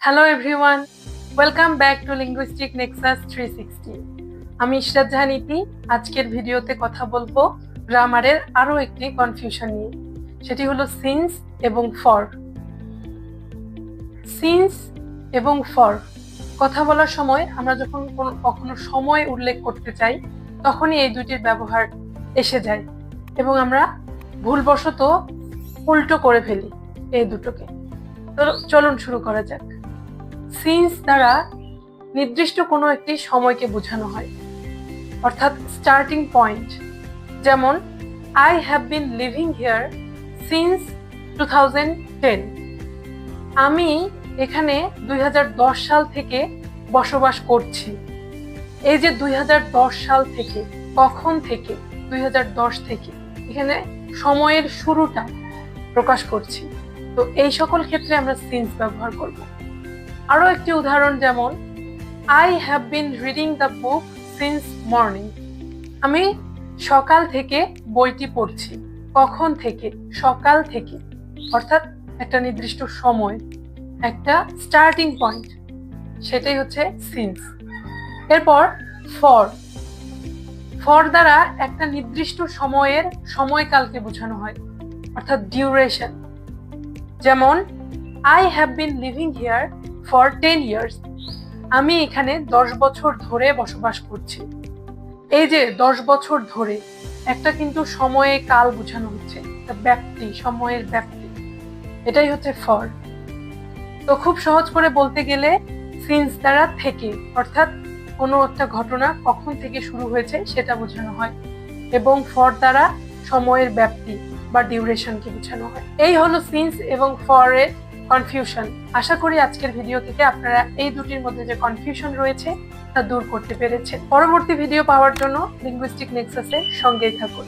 Hello everyone, welcome back to linguistic Nexus 360। আমি ইশরাত জাহান ইতি। আজকের ভিডিওতে কথা বলবো গ্রামারের আরো একটি কনফিউশন নিয়ে, সেটি হলো সিন্স এবং ফর। সিন্স এবং ফর কথা বলার সময় আমরা যখন কখনো সময় উল্লেখ করতে চাই তখনই এই দুইটির ব্যবহার এসে যায় এবং আমরা ভুলবশত উল্টো করে ফেলি এই দুটোকে। তো চলুন শুরু করা যাক। সিন্স দ্বারা নির্দিষ্ট কোনো একটি সময়কে বোঝানো হয়, অর্থাৎ স্টার্টিং পয়েন্ট। যেমন I have been living here since 2010। আমি এখানে 2010 সাল থেকে বসবাস করছি। এই যে 2010 সাল থেকে, কখন থেকে? 2010 থেকে, এখানে সময়ের শুরুটা প্রকাশ করছি। তো এই সকল ক্ষেত্রে আমরা সিন্স ব্যবহার করব। আরো একটি উদাহরণ, যেমন I have been reading the book since morning. আমি সকাল থেকে বইটি পড়ছি। কখন থেকে? সকাল থেকে, অর্থাৎ একটা নির্দিষ্ট সময়, একটা স্টার্টিং পয়েন্ট, সেটাই হচ্ছে সিন্স। এরপর ফর। ফর দ্বারা একটা নির্দিষ্ট সময়ের সময়কালকে বোঝানো হয়, অর্থাৎ ডিউরেশন। যেমন I have been living here for 10 years। আমি এখানে 10 বছর ধরে বসবাস করছি। এই যে 10 বছর ধরে, একটা কিন্তু সময়ে কাল বোঝানো হচ্ছে, ব্যাপ্তি, সময়ের ব্যাপ্তি, এটাই হচ্ছে ফর। তো খুব সহজ করে বলতে গেলে সিন্স দ্বারা থেকে, অর্থাৎ কোনো একটা ঘটনা কখন থেকে শুরু হয়েছে সেটা বোঝানো হয়, এবং ফর দ্বারা সময়ের ব্যাপ্তি বা ডিউরেশনকে বোঝানো হয়। এই হলো সিন্স এবং ফর এর কনফিউশন। আশা করি আজকের ভিডিও থেকে আপনারা এই দুটির মধ্যে যে কনফিউশন রয়েছে তা দূর করতে পেরেছেন। পরবর্তী ভিডিও পাওয়ার জন্য লিঙ্গুইস্টিক নেক্সাসের সঙ্গেই থাকুন।